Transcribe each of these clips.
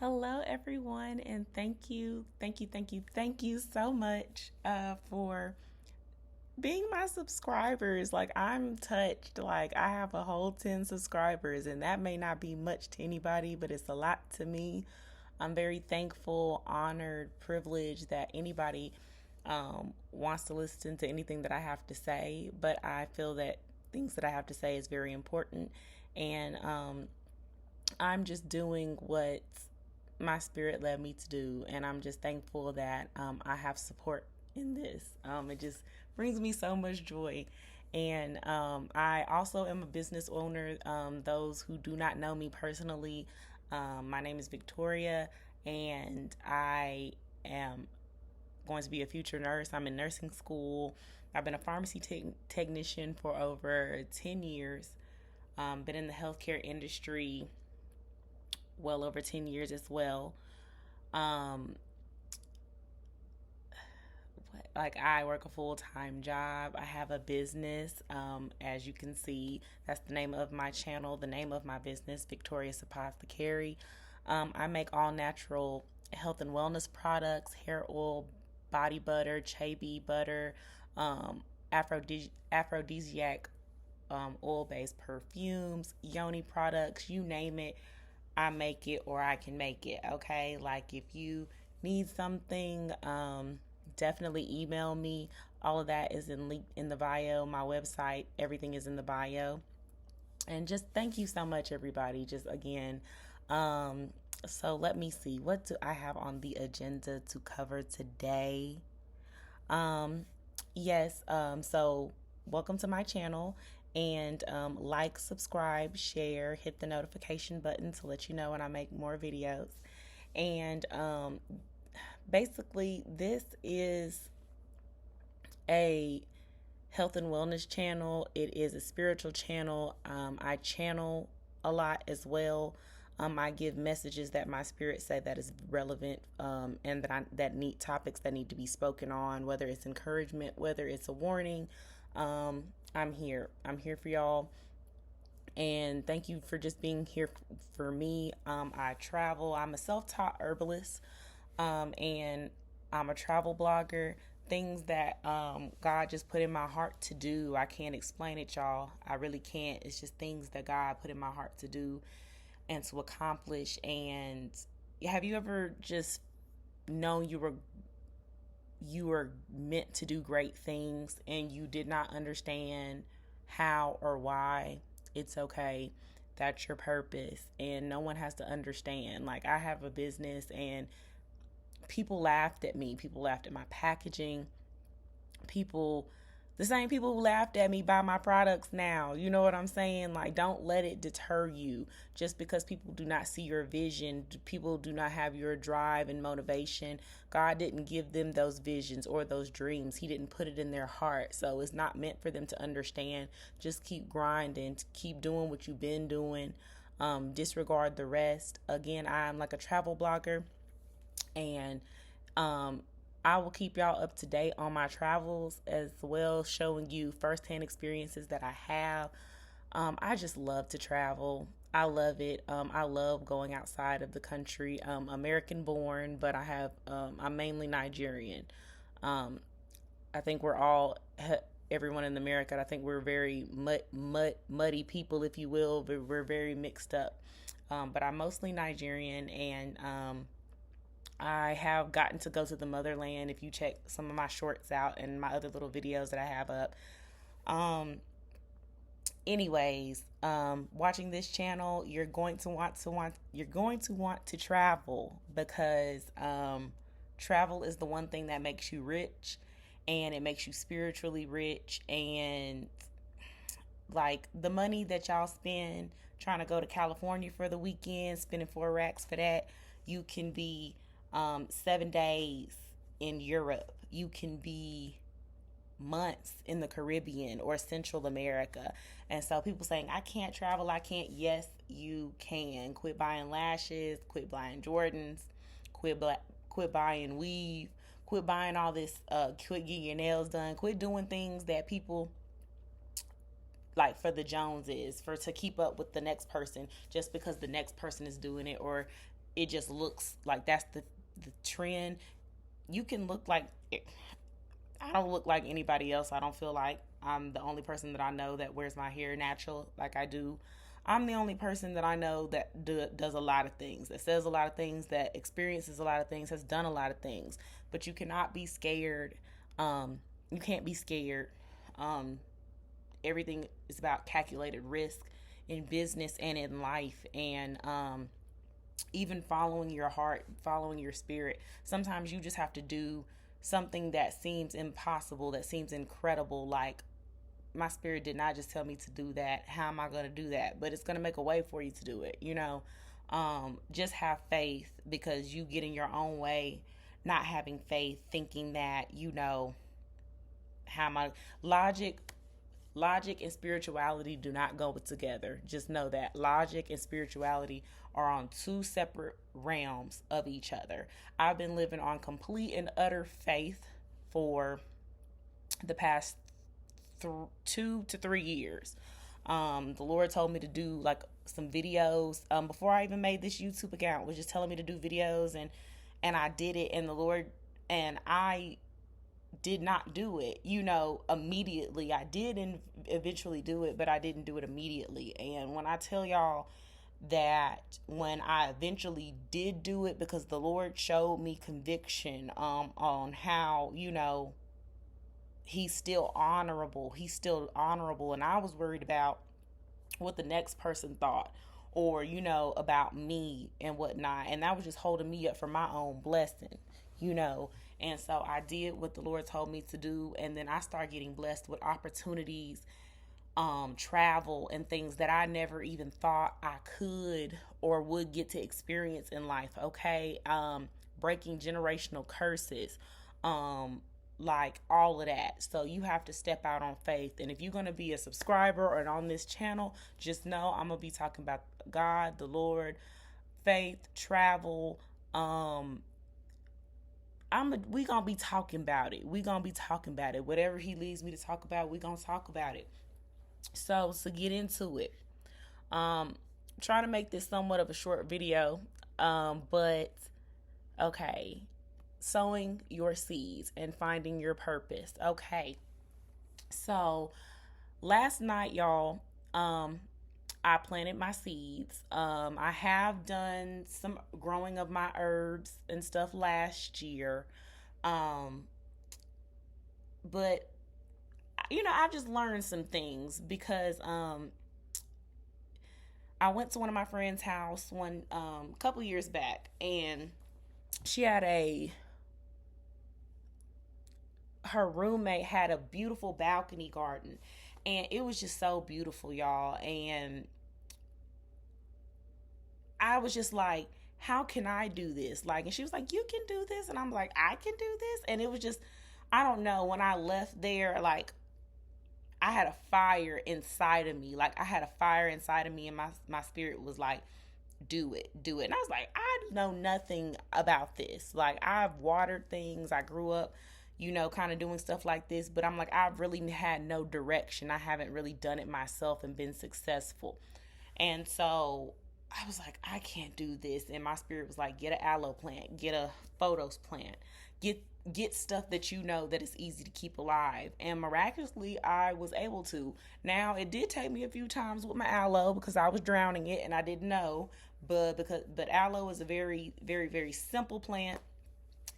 Hello, everyone, and thank you so much for being my subscribers. Like, I'm touched. Like, I have a whole 10 subscribers, and that may not be much to anybody, but it's a lot to me. I'm very thankful, honored, privileged that anybody wants to listen to anything that I have to say, but I feel that things that I have to say is very important, and I'm just doing what my spirit led me to do, and I'm just thankful that I have support in this. It just brings me so much joy. And I also am a business owner. Those who do not know me personally, my name is Victoria, and I am going to be a future nurse. I'm in nursing school. I've been a pharmacy technician for over 10 years. Been in the healthcare industry well over 10 years as well. Um, like I work a full-time job. I have a business. As you can see, that's the name of my channel, the name of my business, VicApothecary. I make all natural health and wellness products, hair oil, body butter, chaby butter, um, aphrodisiac oil-based perfumes, yoni products, you name it. I make it or I can make it. Okay, like if you need something, definitely email me. All of that is in the bio. My website, everything is in the bio. And just thank you so much, everybody. Just again, um, so let me see. What do I have on the agenda to cover today? Um, yes. So welcome to my channel. And like, subscribe, share, hit the notification button to let you know when I make more videos. And basically, this is a health and wellness channel. It is a spiritual channel. I channel a lot as well. I give messages that my spirit say that is relevant, and that need topics that need to be spoken on, whether it's encouragement, whether it's a warning. Um, I'm here. I'm here for y'all. And thank you for just being here for me. I travel. I'm a self-taught herbalist, and I'm a travel blogger. Things that God just put in my heart to do. I can't explain it, y'all. I really can't. It's just things that God put in my heart to do and to accomplish. And have you ever just known you were meant to do great things and you did not understand how or why? It's okay. That's your purpose, and no one has to understand. Like, I have a business, and people laughed at me. People laughed at my packaging. People, the same people who laughed at me buy my products now. You know what I'm saying? Like, don't let it deter you. Just because people do not see your vision, people do not have your drive and motivation. God didn't give them those visions or those dreams. He didn't put it in their heart. So it's not meant for them to understand. Just keep grinding, keep doing what you've been doing. Disregard the rest. Again, I'm like a travel blogger, and um, I will keep y'all up to date on my travels as well, showing you firsthand experiences that I have. I just love to travel. I love it. I love going outside of the country. American born, but I'm mainly Nigerian. Um, I think we're all everyone in America. I think we're very muddy people, if you will. But we're very mixed up. But I'm mostly Nigerian, and I have gotten to go to the motherland. If you check some of my shorts out and my other little videos that I have up. Um, Watching this channel, you're going to want to travel, because travel is the one thing that makes you rich, and it makes you spiritually rich. And like, the money that y'all spend trying to go to California for the weekend, spending 4 racks for that, you can be 7 days in Europe. You can be months in the Caribbean or Central America. And so people saying, I can't travel, I can't. Yes, you can. Quit buying lashes, quit buying Jordans, quit buying weave, quit buying all this, quit getting your nails done, quit doing things that people like for the Joneses, for to keep up with the next person, just because the next person is doing it, or it just looks like that's the trend. You can look like, I don't look like anybody else. I don't feel like I'm the only person that I know that wears my hair natural like I do. I'm the only person that I know that does a lot of things, that says a lot of things, that experiences a lot of things, has done a lot of things. But you cannot be scared. You can't be scared. Um, Everything is about calculated risk in business and in life. And even following your heart, following your spirit. Sometimes you just have to do something that seems impossible, that seems incredible. Like, my spirit did not just tell me to do that. How am I going to do that? But it's going to make a way for you to do it. Just have faith, because you get in your own way, not having faith, thinking that, how my logic and spirituality do not go together. Just know that logic and spirituality are on two separate realms of each other. I've been living on complete and utter faith for the past 2 to 3 years. The Lord told me to do like some videos. Before I even made this YouTube account, was just telling me to do videos, and I did it. And the Lord, and I did not do it, immediately. I did eventually do it, but I didn't do it immediately. And when I tell y'all that when I eventually did do it, because the Lord showed me conviction on how, he's still honorable. He's still honorable. And I was worried about what the next person thought, or, about me and whatnot. And that was just holding me up for my own blessing, And so I did what the Lord told me to do. And then I started getting blessed with opportunities, travel, and things that I never even thought I could or would get to experience in life. Okay. Breaking generational curses, like all of that. So you have to step out on faith. And if you're going to be a subscriber or on this channel, just know I'm going to be talking about God, the Lord, faith, travel. We gonna be talking about it. We gonna be talking about it. Whatever he leads me to talk about, we gonna talk about it. So to get into it, trying to make this somewhat of a short video, but okay. Sowing your seeds and finding your purpose. Okay. So last night, y'all, I planted my seeds. I have done some growing of my herbs and stuff last year. But I've just learned some things, because I went to one of my friend's house one couple years back, and she had her roommate had a beautiful balcony garden, and it was just so beautiful, y'all. And I was just like, how can I do this? Like, and she was like, you can do this. And I'm like, I can do this. And it was just, I don't know, when I left there, like, I had a fire inside of me. Like, I had a fire inside of me, and my spirit was like, do it. And I was like, I know nothing about this. Like, I've watered things. I grew up, kind of doing stuff like this. But I'm like, I've really had no direction. I haven't really done it myself and been successful. And so I was like, I can't do this. And my spirit was like, get an aloe plant, get a photos plant, get stuff that that is easy to keep alive. And miraculously, I was able to. Now, it did take me a few times with my aloe, because I was drowning it and I didn't know. But aloe is a very, very, very simple plant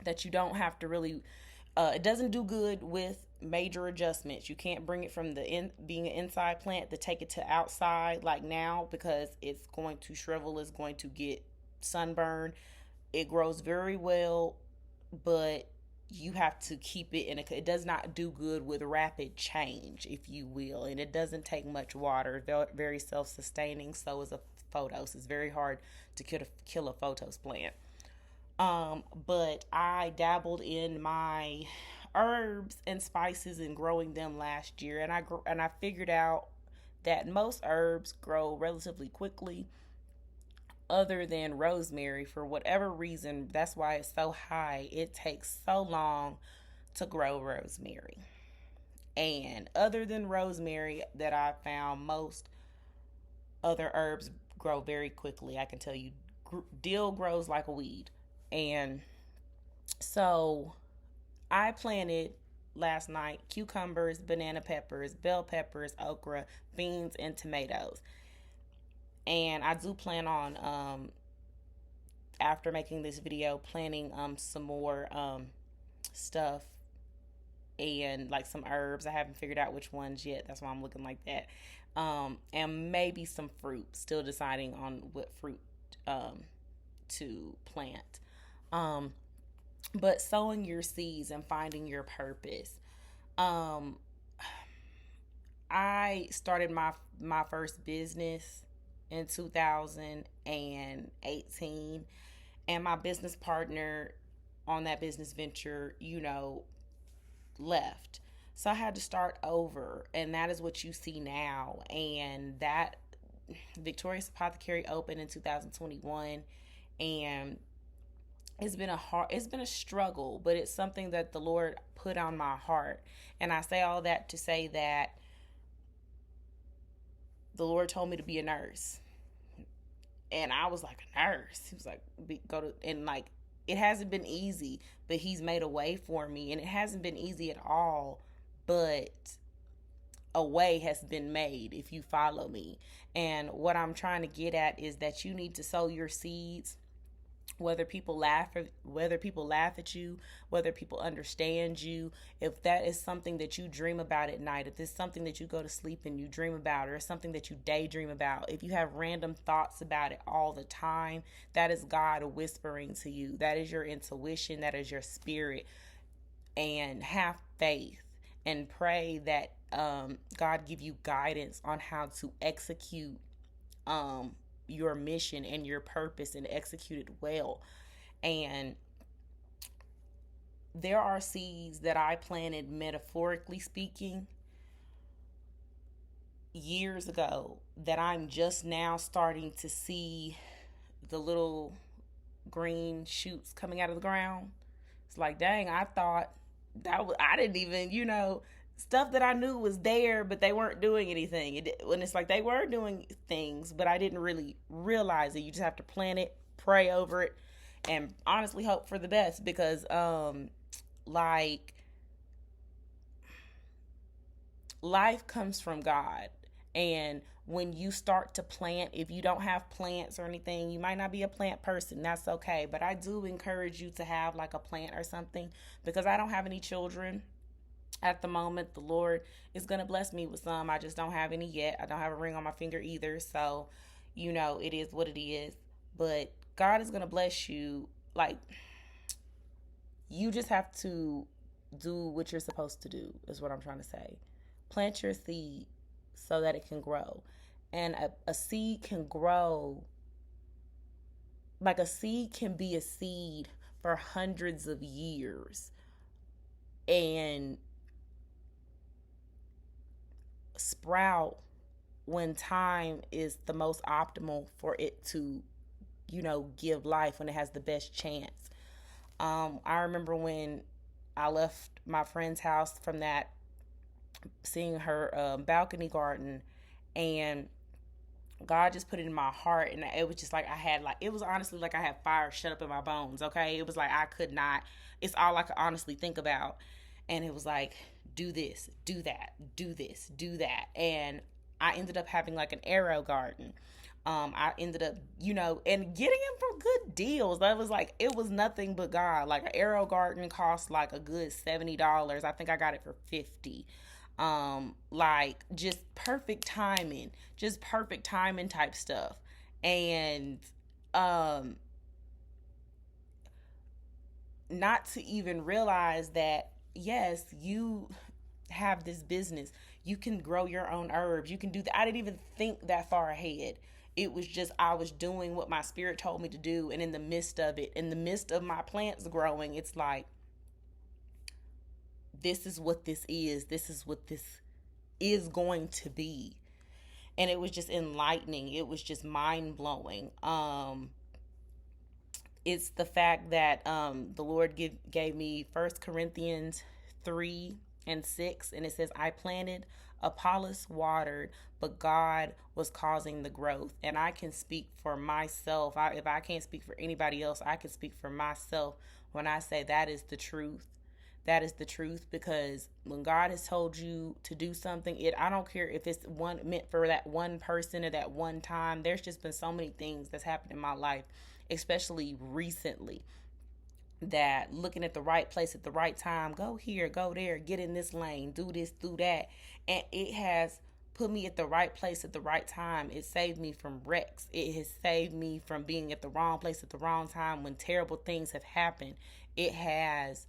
that you don't have to really, it doesn't do good with major adjustments. You can't bring it from being an inside plant to take it to outside like now, because it's going to shrivel, it's going to get sunburn. It grows very well, but you have to keep it it does not do good with rapid change, if you will, and it doesn't take much water. Very self-sustaining. So is a photos. It's very hard to kill a photos plant. But I dabbled in my herbs and spices and growing them last year, and I figured out that most herbs grow relatively quickly, other than rosemary. For whatever reason, that's why it's so high. It takes so long to grow rosemary. And other than rosemary, that I found, most other herbs grow very quickly. I can tell you dill grows like a weed. And so I planted last night cucumbers, banana peppers, bell peppers, okra, beans, and tomatoes. And I do plan on, after making this video, planting some more stuff and like some herbs. I haven't figured out which ones yet. That's why I'm looking like that. And maybe some fruit. Still deciding on what fruit to plant. But sowing your seeds and finding your purpose. Um, I started my first business in 2018, and my business partner on that business venture, left. So I had to start over, and that is what you see now. And that Victorious Apothecary opened in 2021, and it's been a struggle, but it's something that the Lord put on my heart. And I say all that to say that the Lord told me to be a nurse. And I was like, a nurse? He was like, go to, and like, it hasn't been easy, but he's made a way for me. And it hasn't been easy at all, but a way has been made if you follow me. And what I'm trying to get at is that you need to sow your seeds. Whether people laugh at you, whether people understand you, if that is something that you dream about at night, if it's something that you go to sleep and you dream about, or something that you daydream about, if you have random thoughts about it all the time, that is God whispering to you. That is your intuition. That is your spirit. And have faith and pray that God give you guidance on how to execute your mission and your purpose and execute it well. And there are seeds that I planted, metaphorically speaking, years ago that I'm just now starting to see the little green shoots coming out of the ground. It's like, dang, I thought I didn't even, stuff that I knew was there, but they weren't doing anything. When it's like they were doing things, but I didn't really realize it. You just have to plant it, pray over it, and honestly hope for the best, because like, life comes from God. And when you start to plant, if you don't have plants or anything, you might not be a plant person. That's okay. But I do encourage you to have like a plant or something, because I don't have any children at the moment. The Lord is going to bless me with some. I just don't have any yet. I don't have a ring on my finger either. So, it is what it is. But God is going to bless you. Like, you just have to do what you're supposed to do, is what I'm trying to say. Plant your seed so that it can grow. And a seed can grow, like a seed can be a seed for hundreds of years and sprout when time is the most optimal for it to, give life, when it has the best chance. I remember when I left my friend's house from that, seeing her balcony garden, and God just put it in my heart, and it was just like it was honestly like I had fire shut up in my bones, okay? It was like I could not, it's all I could honestly think about. And it was like, do this, do that, do this, do that. And I ended up having like an arrow garden. I ended up, and getting them for good deals. That was like, it was nothing but God. Like, an arrow garden cost like a good $70. I think I got it for $50. Like, just perfect timing type stuff. And not to even realize that, yes, you have this business, you can grow your own herbs, you can do that. I didn't even think that far ahead. It was just, I was doing what my spirit told me to do, and in the midst of it, in the midst of my plants growing, it's like, this is what this is what this is going to be. And it was just enlightening. It was just mind-blowing. It's the fact that the Lord gave me 1 Corinthians 3 and 6, and it says, I planted, Apollos watered, but God was causing the growth. And I can speak for myself. If I can't speak for anybody else, I can speak for myself when I say that is the truth. That is the truth, because when God has told you to do something, I don't care if it's one meant for that one person or that one time. There's just been so many things that's happened in my life, especially recently, that looking at the right place at the right time, go here, go there, get in this lane, do this, do that. And it has put me at the right place at the right time. It saved me from wrecks. It has saved me from being at the wrong place at the wrong time when terrible things have happened. It has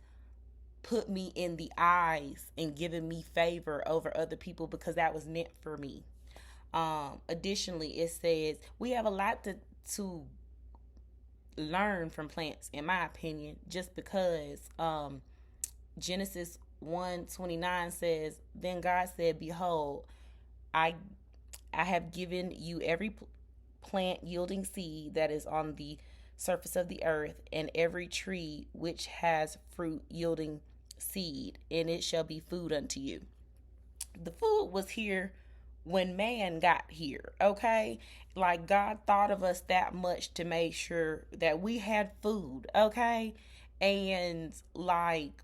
put me in the eyes and given me favor over other people because that was meant for me. Additionally, it says we have a lot to learn from plants, in my opinion, just because Genesis 1:29 says, then God said, behold, I have given you every plant yielding seed that is on the surface of the earth, and every tree which has fruit yielding seed, and it shall be food unto you. The food was here when man got here, okay? Like, God thought of us that much to make sure that we had food, okay? And like,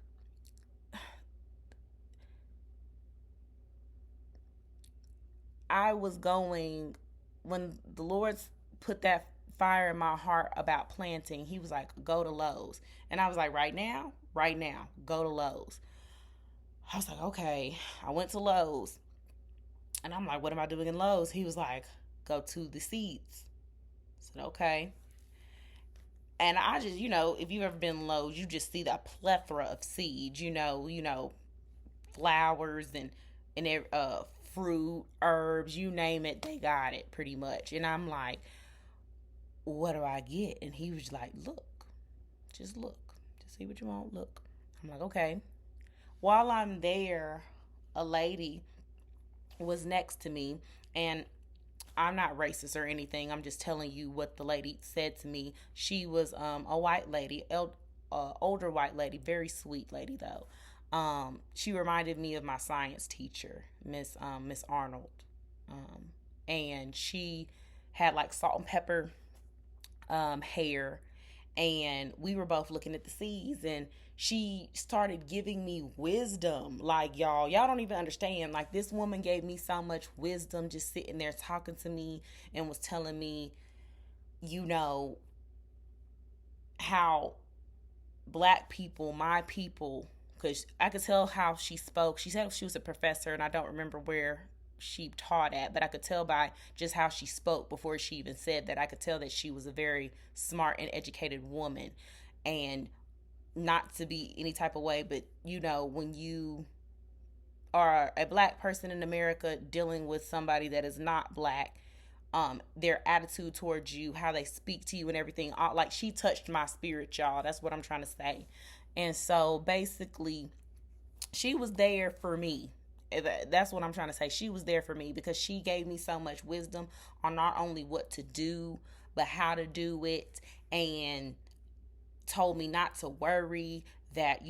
I was going, when the Lord put that fire in my heart about planting, he was like, go to Lowe's. And I was like, right now, go to Lowe's. I was like, okay. I went to Lowe's. And I'm like, what am I doing in Lowe's? He was like, go to the seeds. I said, okay. And I just, if you've ever been in Lowe's, you just see the plethora of seeds, flowers and fruit, herbs, you name it, they got it pretty much. And I'm like, what do I get? And he was like, look, just see what you want, look. I'm like, okay. While I'm there, a lady was next to me, and I'm not racist or anything. I'm just telling you what the lady said to me. She was a white lady, older white lady, very sweet lady though. She reminded me of my science teacher, Miss Arnold, and she had like salt and pepper hair, and we were both looking at the seeds, and she started giving me wisdom. Like, y'all don't even understand. Like, this woman gave me so much wisdom just sitting there talking to me and was telling me, how black people, my people, because I could tell how she spoke. She said she was a professor, and I don't remember where she taught at, but I could tell by just how she spoke before she even said that. I could tell that she was a very smart and educated woman. And not to be any type of way, but when you are a black person in America dealing with somebody that is not black, their attitude towards you, how they speak to you and everything, like, she touched my spirit, y'all. That's what I'm trying to say. And so basically, she was there for me. That's what I'm trying to say. She was there for me because she gave me so much wisdom on not only what to do, but how to do it, and told me not to worry, that,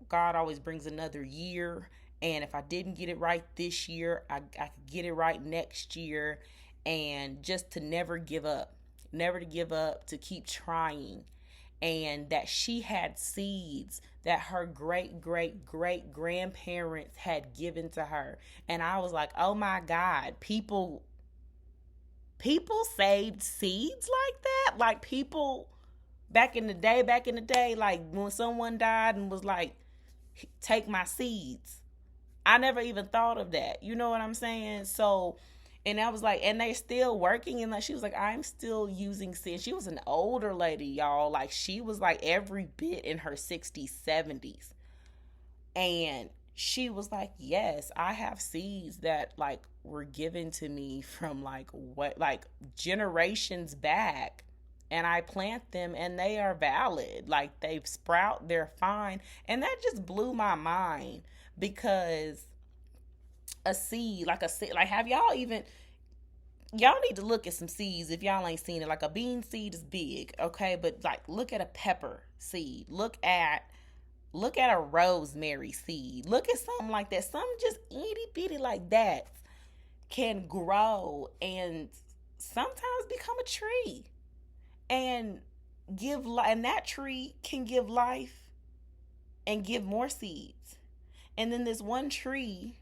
God always brings another year. And if I didn't get it right this year, I could get it right next year. And just to never give up, to keep trying. And that she had seeds that her great grandparents had given to her. And I was like, oh my God, people saved seeds like that? Like, people back in the day, like when someone died and was like, take my seeds. I never even thought of that. You know what I'm saying? So, and I was like, and they're still working. And like, she was like, I'm still using seeds. She was an older lady, y'all. Like, she was like every bit in her 60s, 70s. And she was like, yes, I have seeds that like were given to me from like generations back. And I plant them and they are valid. Like, they sprout, they're fine. And that just blew my mind, because a seed, like have y'all need to look at some seeds if y'all ain't seen it. Like, a bean seed is big, okay? But like, look at a pepper seed. Look at Look at a rosemary seed. Look at something like that. Something just itty bitty like that can grow and sometimes become a tree and and that tree can give life and give more seeds. And then this one tree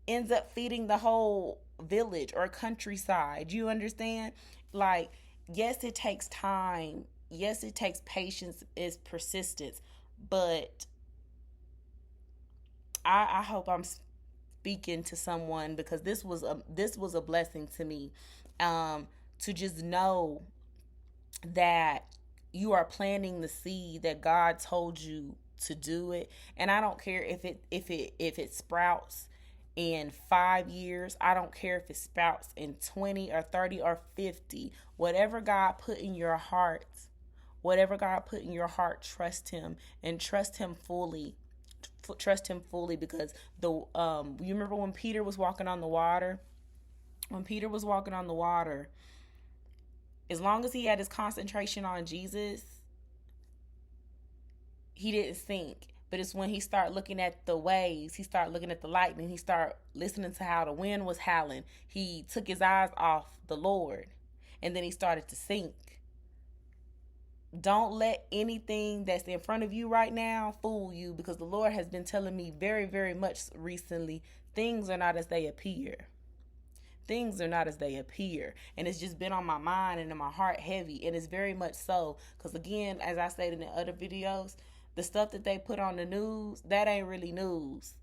ends up feeding the whole village or countryside. You understand? Like, yes, it takes time. Yes, it takes patience, it's persistence. But I hope I'm speaking to someone, because this was a blessing to me, to just know that you are planting the seed that God told you to do it. And I don't care if it sprouts in 5 years. I don't care if it sprouts in 20 or 30 or 50. Whatever God put in your heart, trust him, and trust him fully. Trust him fully, because you remember when Peter was walking on the water? When Peter was walking on the water, as long as he had his concentration on Jesus, he didn't sink. But it's when he started looking at the waves, he started looking at the lightning, he started listening to how the wind was howling, he took his eyes off the Lord, and then he started to sink. Don't let anything that's in front of you right now fool you, because the Lord has been telling me very, very much recently, things are not as they appear. Things are not as they appear. And it's just been on my mind and in my heart heavy. And it's very much so. Because again, as I stated in other videos, the stuff that they put on the news, that ain't really news.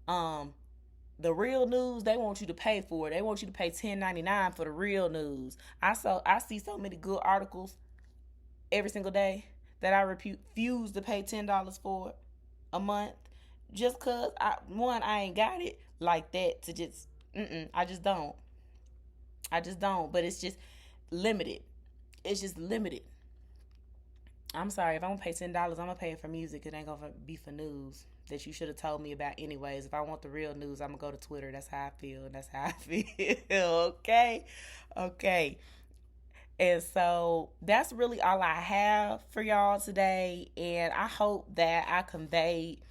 The real news, they want you to pay for it. They want you to pay $10.99 for the real news. I see so many good articles every single day that I refuse to pay $10 for a month, just because I ain't got it like that to just I just don't. But it's just limited. It's just limited. I'm sorry, if I'm gonna pay $10, I'm gonna pay it for music. It ain't gonna be for news that you should have told me about anyways. If I want the real news, I'm gonna go to Twitter. That's how I feel. Okay. And so that's really all I have for y'all today. And I hope that I conveyed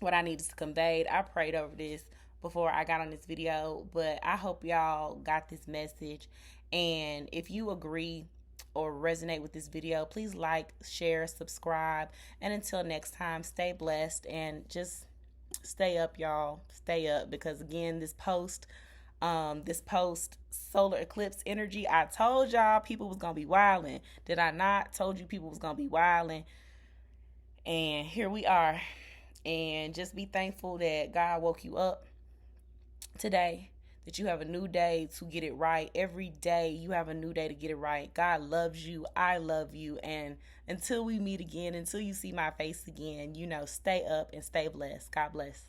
what I needed to convey. I prayed over this before I got on this video, but I hope y'all got this message. And if you agree or resonate with this video, please like, share, subscribe. And until next time, stay blessed and just stay up, y'all. Stay up, because again, this post solar eclipse energy, I told y'all people was gonna be wilding. Did I not? Told you people was gonna be wilding. And here we are. And just be thankful that God woke you up today, that you have a new day to get it right. Every day you have a new day to get it right. God loves you. I love you. And until we meet again, until you see my face again, stay up and stay blessed. God bless.